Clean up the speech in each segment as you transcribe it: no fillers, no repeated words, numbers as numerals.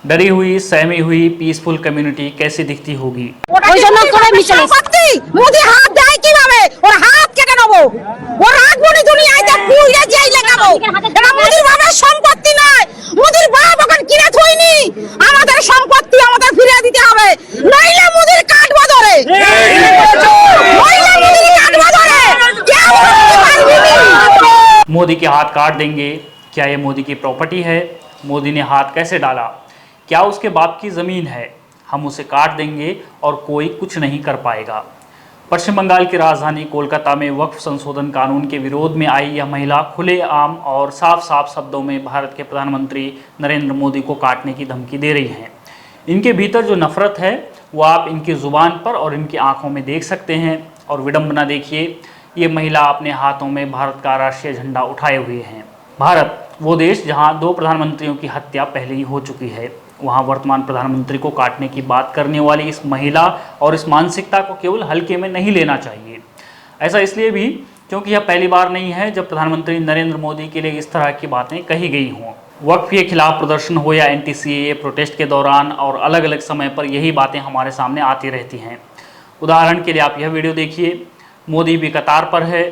डरी हुई सहमी हुई पीसफुल कम्युनिटी कैसी दिखती होगी? মোদি হাত দেয় কিভাবে? ওর হাত কেটে নেব, ওর রাজমণি দুনিয়াতে পুড়িয়ে যাই লাগাবো। এটা মোদির বাবার সম্পত্তি নয়, মোদির বাপ এখন কিনে থইনি। আমাদের সম্পত্তি আমাদের ফিরে দিতে হবে, নইলে মোদির কাটবো ধরে। मोदी के हाथ काट देंगे। क्या ये मोदी की प्रॉपर्टी है? मोदी ने हाथ कैसे डाला? क्या उसके बाप की ज़मीन है? हम उसे काट देंगे और कोई कुछ नहीं कर पाएगा। पश्चिम बंगाल की राजधानी कोलकाता में वक्फ संशोधन कानून के विरोध में आई यह महिला खुलेआम और साफ साफ शब्दों में भारत के प्रधानमंत्री नरेंद्र मोदी को काटने की धमकी दे रही हैं। इनके भीतर जो नफरत है वो आप इनकी ज़ुबान पर और इनकी आंखों में देख सकते हैं। और विडंबना देखिए, ये महिला अपने हाथों में भारत का राष्ट्रीय झंडा उठाए हुए हैं। भारत वो देश जहां 2 प्रधानमंत्रियों की हत्या पहले ही हो चुकी है, वहां वर्तमान प्रधानमंत्री को काटने की बात करने वाली इस महिला और इस मानसिकता को केवल हल्के में नहीं लेना चाहिए। ऐसा इसलिए भी क्योंकि यह पहली बार नहीं है जब प्रधानमंत्री नरेंद्र मोदी के लिए इस तरह की बातें कही गई हों। वक्फ के खिलाफ प्रदर्शन हो या एंटी-सीएए प्रोटेस्ट के दौरान और अलग अलग समय पर यही बातें हमारे सामने आती रहती हैं। उदाहरण के लिए आप यह वीडियो देखिए, मोदी भी कतार पर है,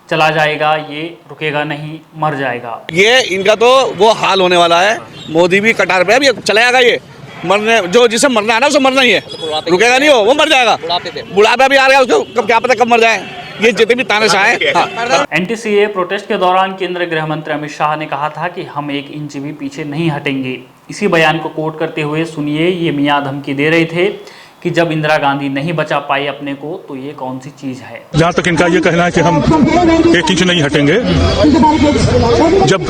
चला जाएगा, ये रुकेगा नहीं, मर जाएगा। ये इनका तो वो हाल होने वाला है। मोदी भी कतार पे है, ये चला जाएगा, ये मरने जो जिसे मरना है ना उसे मरना ही है, रुकेगा नहीं, वो मर जाएगा। बुढ़ापा भी आ रहा है उसको, कब क्या पता कब मर जाए। ये जितने भी तानाशाह हैं। एंटी-सीएए प्रोटेस्ट के दौरान केंद्रीय गृह मंत्री अमित शाह ने कहा था कि हम 1 इंच भी पीछे नहीं हटेंगे। इसी बयान को कोट करते हुए सुनिए, ये मियां धमकी दे रहे थे कि जब इंदिरा गांधी नहीं बचा पाई अपने को तो ये कौन सी चीज है। जहाँ तक इनका ये कहना है कि हम 1 इंच नहीं हटेंगे जब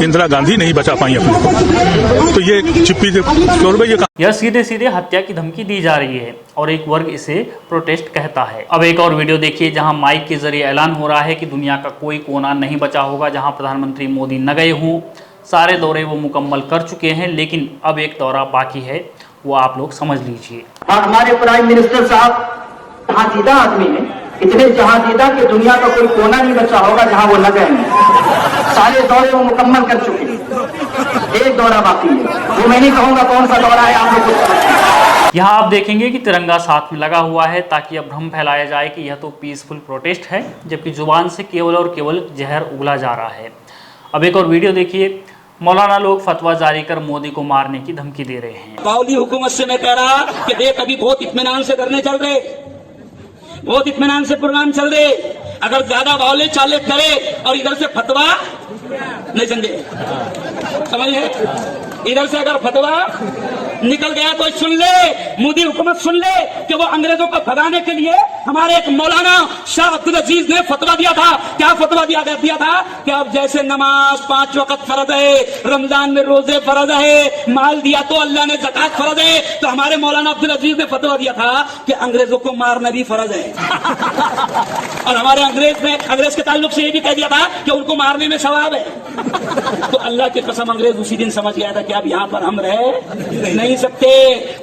इंदिरा गांधी नहीं बचा पाई अपने को, तो ये चिप्पी यह सीधे सीधे हत्या की धमकी दी जा रही है और एक वर्ग इसे प्रोटेस्ट कहता है। अब एक और वीडियो देखिए जहां माइक के जरिए ऐलान हो रहा है कि दुनिया का कोई कोना नहीं बचा होगा जहां प्रधानमंत्री मोदी न गए हों। सारे दौरे वो मुकम्मल कर चुके हैं, लेकिन अब एक दौरा बाकी है, वो आप लोग समझ लीजिए। और हमारे प्राइम मिनिस्टर साहब जहांजीदा आदमी हैं, इतने जहांजीदा कि दुनिया का कोई कोना नहीं बचा होगा जहां वो न गए हैं। सारे दौरे वो मुकम्मल कर चुके हैं, एक दौरा बाकी है। वो मैं नहीं कहूंगा कौन सा दौरा है, आप लोग यहाँ आप देखेंगे कि तिरंगा साथ में लगा हुआ है ताकि अब भ्रम फैलाया जाए कि यह तो पीसफुल प्रोटेस्ट है, जबकि जुबान से केवल और केवल जहर उगला जा रहा है। अब एक और वीडियो देखिए, मौलाना लोग फतवा जारी कर मोदी को मारने की धमकी दे रहे हैं। बाउली हुकूमत से मैं कह रहा कि देख अभी बहुत इत्मीनान से धरने चल रहे, बहुत इत्मीनान से प्रोग्राम चल रहे। अगर ज्यादा बाउले चाले करे और इधर से फतवा नहीं समझे, समझे, इधर से अगर फतवा निकल गया तो सुन ले, मोदी हुकूमत सुन ले कि वो अंग्रेजों को भगाने के लिए हमारे एक मौलाना शाह अब्दुल अजीज ने फतवा दिया था। क्या फतवा दिया था कि अब जैसे नमाज 5 वक्त फर्ज है, रमजान में रोजे फर्ज है, माल दिया तो अल्लाह ने ज़कात फर्ज है, तो हमारे मौलाना अब्दुल अजीज ने फतवा दिया था कि अंग्रेजों को मारना भी फर्ज है। और हमारे अंग्रेज के ताल्लुक से ये भी कह दिया था कि उनको मारने में सवाब है। तो अल्लाह की कसम अंग्रेज उसी दिन समझ गया था कि अब यहाँ पर हम रह नहीं सकते।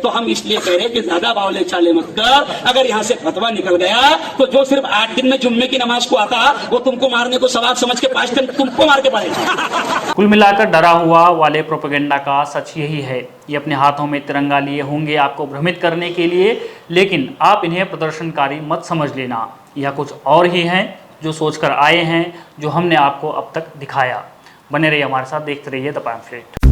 तो हम इसलिए कह रहे कि ज्यादा बावले चाले मत कर। अगर यहाँ से फतवा निकल गया तो जो सिर्फ 8 दिन में जुम्मे की नमाज को आता वो तुमको मारने को सवाब समझ के 5 दिन तुमको मार के पड़ेगा। कुल मिलाकर डरा हुआ वाले प्रोपेगेंडा का सच यही है। ये अपने हाथों में तिरंगा लिए होंगे आपको भ्रमित करने के लिए, लेकिन आप इन्हें प्रदर्शनकारी मत समझ लेना। यह कुछ और ही हैं जो सोचकर आए हैं, जो हमने आपको अब तक दिखाया। बने रहिए हमारे साथ, देखते रहिए द पैम्फलेट।